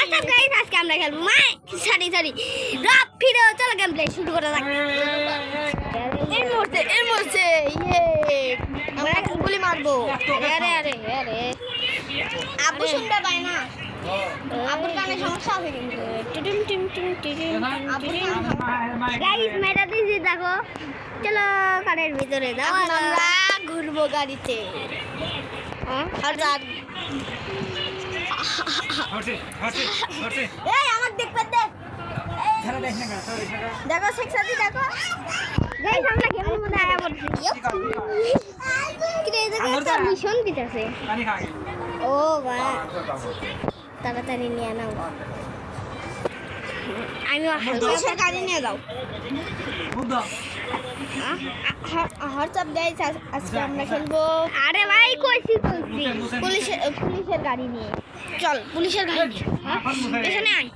WhatsApp guys আজকে আমরা খেলবো সরি রব ভিডিও চলো গেম প্লে শুরু করা যাক এর মরছে ইয়ে আমরা গুলি মারবো আরে আপু শুনতে পায় না আপুর কানে সমস্যা আছে কিন্তু গাইস মেরা দিছি দেখো চলো কারের ভিতরে যাও আমরা ঘুরবো গাড়িতে এই আমাকে দেখবে দে দেখো সেক্সাদি দেখো গাইস আমরা গেমের মধ্যে আয়া পড়ছি কি রে এটা মিশন দিতেছে ও বাহ তাড়াতাড়ি নিয়ে নাও আমি পুলিশের গাড়ি নিয়ে যাও হোয়াটসঅ্যাপ গাইস আজকে আমরা খেলবো আরে ভাই কইছি পুলিশের গাড়ি নিয়ে চল পুলিশের গাড়ি নিয়ে এখানে আয়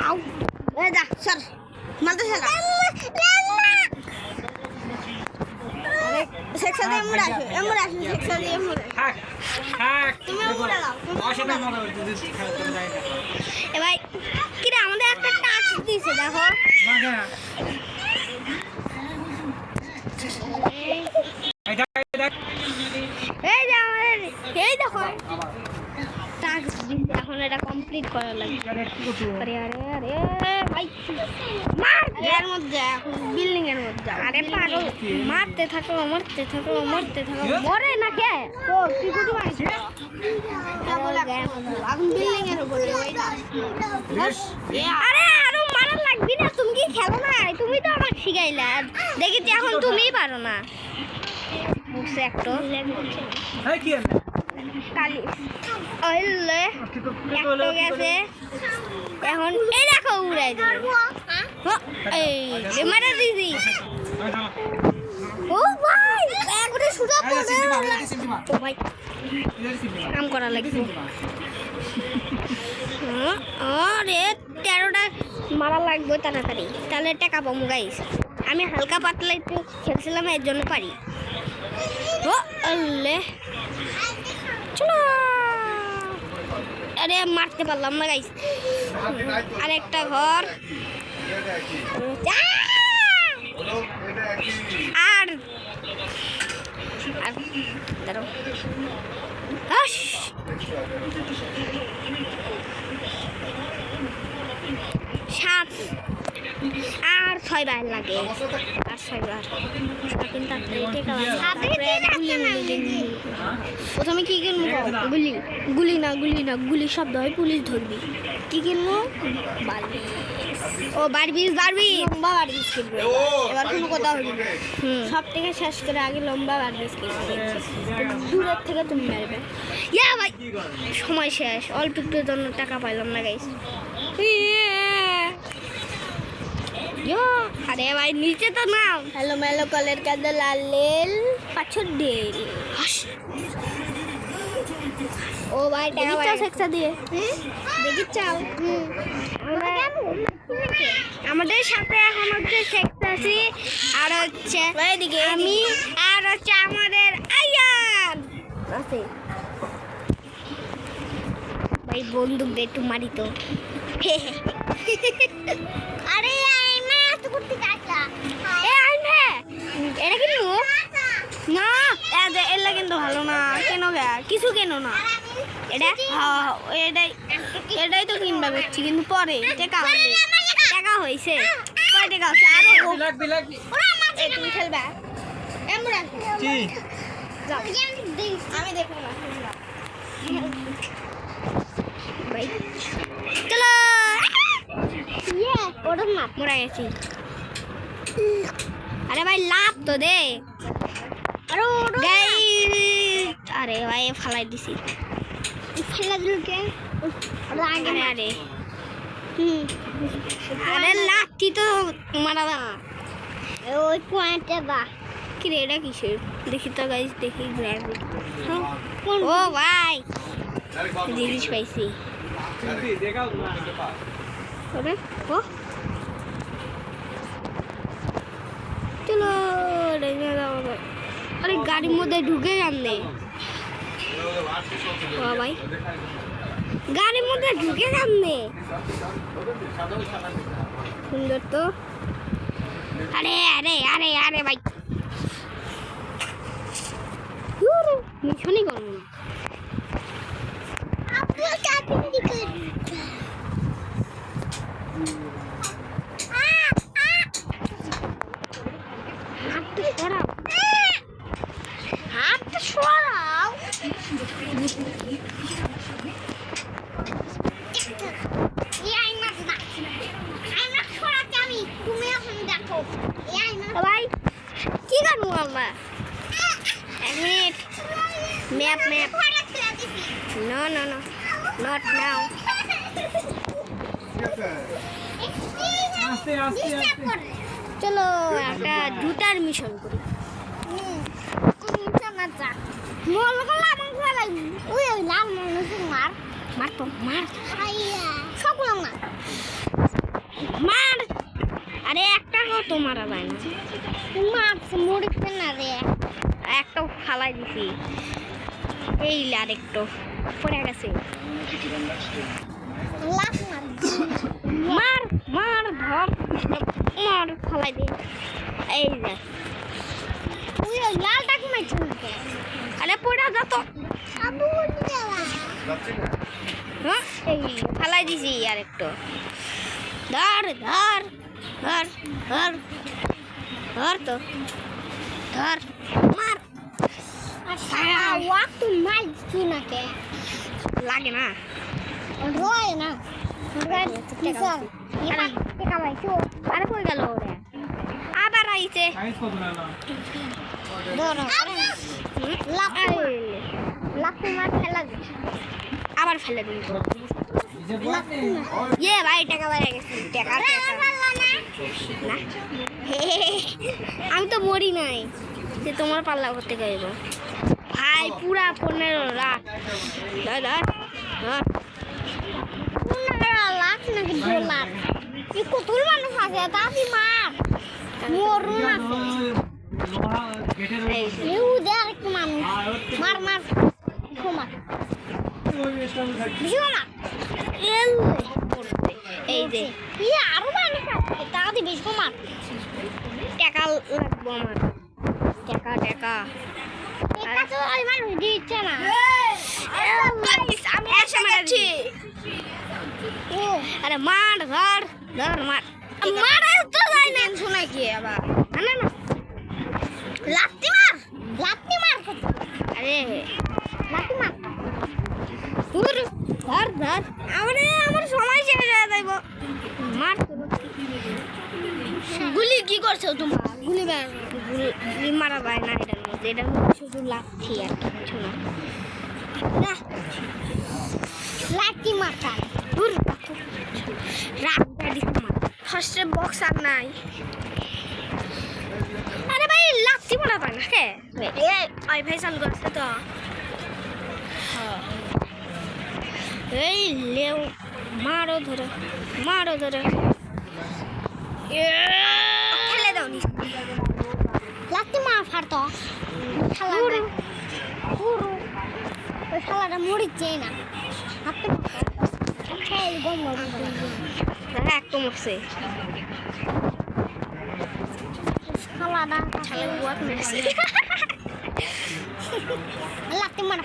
আউ এ যা সর মালতে চলা আরে সেকশন এমরা আসো সেকশন এমরা থাক তুমি এমরা দাও অসুবিধা মনে হচ্ছে তুমি যাই না এ ভাই কি রে আমাদের একটা টাস্ক দিয়েছে দেখো এই যে আমাদের এই দেখো টাস্ক দিয়েছে এখন এটা কমপ্লিট করা লাগবে আরে ভাই মার এর মধ্যে এখন বিল্ডিং এর মধ্যে আরে পাগল মারতে থাকো মরে না কে তো তুই কুটু মারছিস এখন বিল্ডিং এর উপরে আরে আরো মারা লাগবে না তুমি কি খেলো না তুমি তো আমাকে শিখাইলা দেখিতে এখন তুমিই পারো না বুঝছে একটু এই কি কালি ওইলে একটু গেছে এখন এই দেখো উড়াই দিল এই মারা দিদি ও ভাই একবারে সুদা পড়ে ও ভাই কাম করা লাগবে আরে 13টা মারা লাগবে তাড়াতাড়ি তাহলে টাকা পাবো গাইস আমি হালকা পাতলা একটু খেলছিলাম এর জন্য পারি ও আল্লে চলো আরে মারতে পারলাম না গাইস আরেকটা ঘর আর দাঁড়াও সাত আর 6 বার লাগে আর 6 বার প্রথমে কি কিনবো গুলি শব্দ হয় পুলিশ ধরবি কি কিনবো বারবিস লম্বা বারবিস কিনবো এবার কোনো কথা হইল সব থেকে শেষ করে আগে লম্বা বারবিস কিনবো দূরের থেকে তুমি মারবে ইয়া ভাই সময় শেষ অল্প একটুর জন্য টাকা পাইলাম না গাইস আরে ভাই নিচে তো নাও মেলো কলের কাদা লাল পাছর ডেল ও ভাই টাকা চাও সেক্সা দিয়ে দেখি চাও আমাদের সাথে এখন হচ্ছে সেক্সাসি আর হচ্ছে এদিকে আমি আর হচ্ছে আমাদের আয়ান আছে ভাই বন্দুক দিয়ে একটু মারি তো আরে এটা কিনবো না এলা কিন্তু ভালো না কেন কিছু কেন না এটাই তো কিনবা করছি কিন্তু পরে টাকা হয়েছে কয় টাকা হচ্ছে আরো তুমি খেলবা আমি দেখবো না চলো ওটা মাপ মরা গেছি আরে ভাই লাভ তো দে আরে ভাই ফালাই দিছি ফেলা দিল কে আরে আরে লাঠি তো মারা না ওই পয়েন্টে বা কি রে এটা কিসের দেখি তো গাইস দেখি ও ভাই জিনিস পাইছি চলো আরে গাড়ির মধ্যে ঢুকে জানলে ভাই গাড়ির মধ্যে ঢুকে যাবে সুন্দর তো। আরে আরে আরে আরে ভাই মিশনই করবো না। হাতটা সরাও। ভাই কি করবো আমরা? এক minute map map no no no not now. চলো একটা জুতার মিশন করি। মার আরে একটা তো মারা যায় না। মারছে মরিতে না রে, একটা ফালাই দিছি। এই আর একটু পড়ে গেছে। মার মার ধর মার ফালাই দে। এই যে তুই লালটা ঘুমাইছ না? আরে পড়া যা তো। হ্যাঁ এই ফালাই দিছি আর একটু। ধর ধর ধর ধর ধর তো ধর মার। লাগে না রয় না। আরে কই গেল ওরে? আবার আইছে। আবার ফেলে দিন। ইয়ে ভাই টাকা বাইরে গেছে। টাকা না আমি তো মরি নাই যে তোমার পাল্লা করতে গেব ভাই। পুরা 15 লাখ। ধর ধর ধর 15 লাখ নাকি 2 লাখ? কি কত মানুষ আছে দাদি মার মরুন আছে। এই উদার একটু মানুষ মার মার ঘুমার ঘুমার। এই যে আরো মানুষ আছে দাদি বেশ ঘুমার। টাকা লাগবো আমার। টাকা টাকা দিচ্ছে না। আমি এসে মারছি। আরে মার ধর ধর মার মারা তো যায় না। শোনা কি আবার না না লাত্তি মার লাত্তি মার। আরে লাত্তি মার ধর ধর ধর। আমার সময় শেষ হয়ে যাইব। মার গুলি কি করছো তোমার? গুলি গুলি মারা যায় না এটার মধ্যে। এটার মধ্যে শুধু লাঠি আর কিছু না। লাঠি মারটা দূর রাগ গাড়ি মার। ফার্স্টে বক্স আর নাই। আরে ভাই লাঠি মারা যায় না কে? এই ওয়াইফাই চালু আছে তো। এই লেও মারো ধরে মারো ধরে ফেলে দাও নি। লাত্তি মার ফাড়তো শালাটা পুরো ওই শালাটা মরিচ্ছে না। হাতে খেল গম দাদা একটু মরছে শালাটা। শালা বুয়াত মেরেছে। লাত্তি মার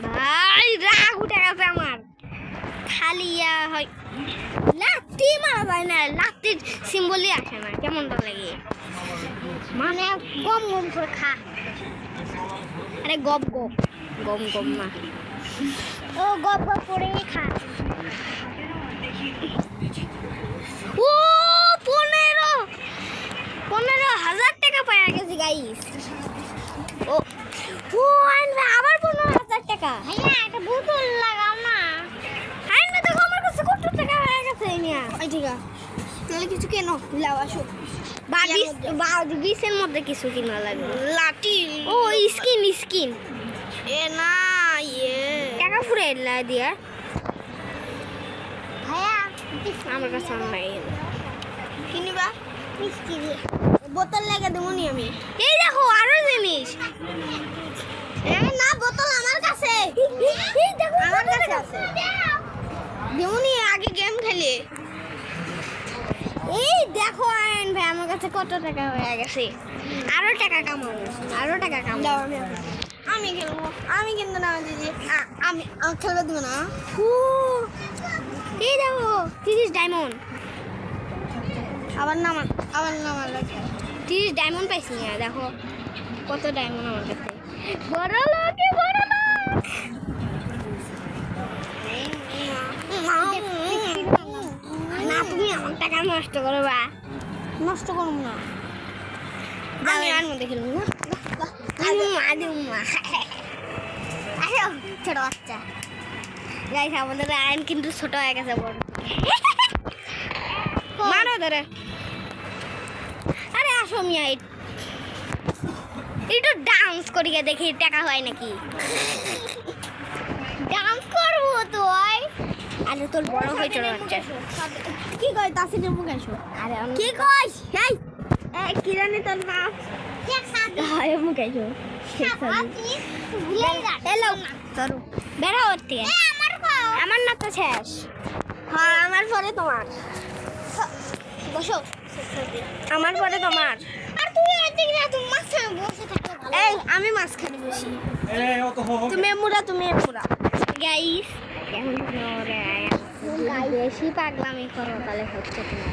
ভাই রাগ উঠে গেছে আমার। খালি হয় লাত্তি মারা যায় না। লাত্তির সিম্বলই আসে না। কেমনটা লাগে মানে গম গম করে খা। আরে গপ গপ গম গম না ও গপ গপ করে খা। ও 15,000 টাকা পাওয়া গেছে গাইস। ও ও আবার 15,000 টাকা। হ্যাঁ একটা বোতল লাগাও না। হ্যাঁ না দেখো আমার কাছে কত টাকা হয়ে গেছে। ঠিক আছে তাহলে কিছু কেন লাও আসো। 20-20 মধ্যে কিছু কিনা লাগবে। লাঠি ও স্কিন স্কিন এ না ইয়ে টাকা ফুরে এলা দিয়া ভাইয়া আমার কাছে নাই। কিনিবা মিষ্টি বোতল লাগা দেবো নি আমি। এই দেখো আরো জিনিস। না বোতল আমার এই দেখো আমার কাছে আছে দেউনি আগে গেম খেলি এই দেখো আয়ন ভাই আমার কাছে কত টাকা হয়ে গেছে আরো টাকা কামাবো আমি খেলবো আমি কিন্তু না দিদি আমি খেলতে দেবো না এই দেখো 30 ডায়মন্ড আবার নামান 30 ডায়মন্ড পাইছি না দেখো কত ডায়মন্ড আমার কাছে বড় লোক না তুমি আমার টাকা নষ্ট করবা নষ্ট করব না আমি আর মধ্যে খেলবো না ছোট বাচ্চা গাইস আমাদের আয়ন কিন্তু ছোট হয়ে গেছে বড় মারো ধরে আরে আসো মিয়া একটু ডান্স করিয়ে দেখি টাকা হয় নাকি ডান্স করবো তুই আরে তোর বড় হয়ে চলে যাচ্ছে কি কই তাসিনে মুখে আসো আরে কি কইস এই কি জানি তোর নাম শেখ সাদি হয় মুখে আসো শেখ সাদি ভুলে যা এলো তোর বেরা হতে আমার না তো শেষ হ্যাঁ আমার পরে তোমার বসো আমার পরে তোমার আর তুই এদিকে না তুমি মাছ বসে থাকো এই আমি মাছ খেতে বসি এই ও তো তুমি মুড়া গাইস এখন ওরে বেশি পাগলামি করো তাহলে হচ্ছে তোমার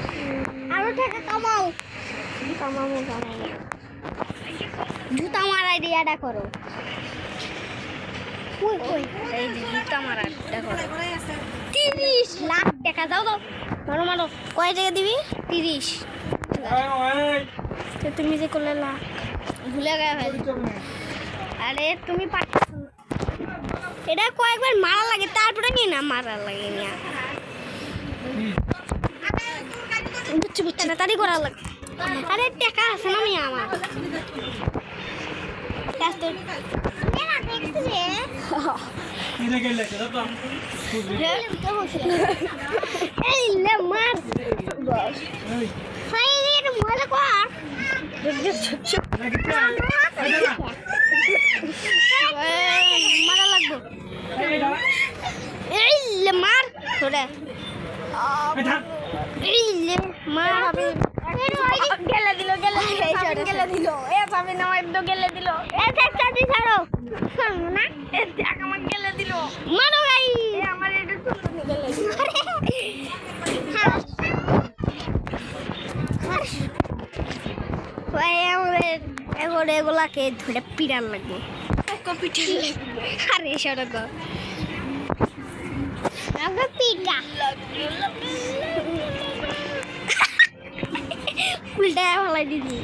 আরো টাকা কামাও জুতা মারাই দিয়াটা করো কই এই জুতা মারাটা করো 30 লাখ টাকা দাও মারো কয় টাকা দিবি 30 তো তুমি যে করলে লাখ ভুলে গেছে আরে তুমি এটা কয়েকবার মারা লাগে তারপরে কি না মারা লাগে না বুঝছি তাড়াতাড়ি করা লাগে আরে টাকা আছে না মিয়া আমার এই লে মার মজা কর মারা লাগবো এই লে মার তোরে এই লে মার গেলে দিল এ পাবে না একদম গেলে দিল এ সাথী ছাড়ো শুনো না এ দেখ আমার গেলে দিল মারো ভাই আমার এটা শুনো গেলে দিল ভাই আমাদের এখন এগুলাকে ধরে পিটার লাগবে আরে সড়ক পিটা উল্টা ফেলাই দিদি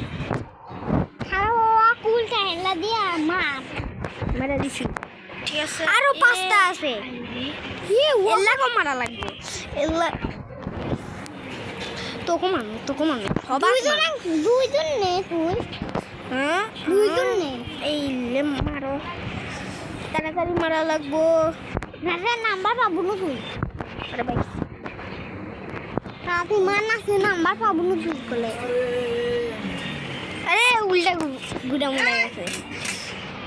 উল্টা হেলা দিয়া মার মেরে দিছি ঠিক আছে আরো 5টা আছে এলাকো মারা লাগবে এলা তোকে মানো দুইজন নে তুই হ্যাঁ দুইজন নে এই লে মারো তাড়াতাড়ি মারা লাগবো নাম্বার পাবো না তুই আরে ভাই তুই মানাসে নাম্বার পাবো না তুই বলে আরে উল্টা গুড়া মুড়া গেছে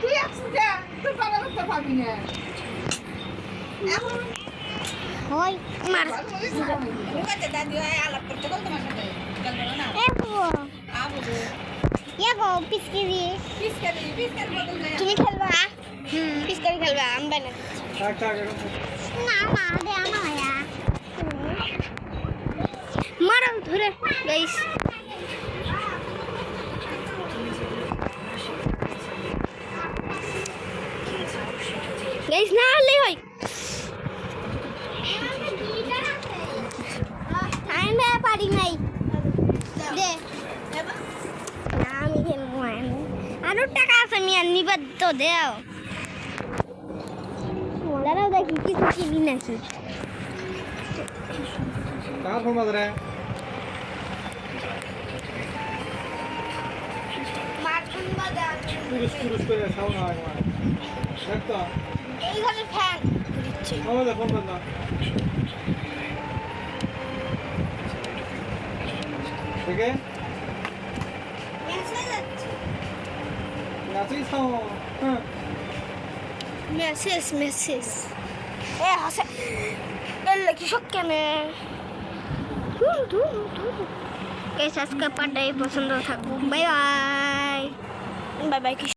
তুই আসছিস তুই পাবি না হয় মার দাদি আলাপ করতে বল তোমার সাথে পিসকারি তুমি খেলবা পিসকারি খেলবা আমি বানা না দে আমার মারো ধরে গাইস না হলে হয় আমি পারি নাই দে না আমি খেলবো আরো টাকা আছে আমি নিবার তো দেও দাঁড়াও দেখি কিছু কিনি নাকি कहाँ फोन बज रहा है पुरुष पे साउंड आ रहा है देखता এই ঘরে ফ্যান দিচ্ছে আমাদের ফোন বন্ধ ठीक है মেসেজ আছে নাচি ছাও হ্যাঁ মেসেজ এ হাসে এলে কৃষক কেন এই সাবস্ক্রাইব পাঠাই পছন্দ থাকুক বাই বাই বাই বাই।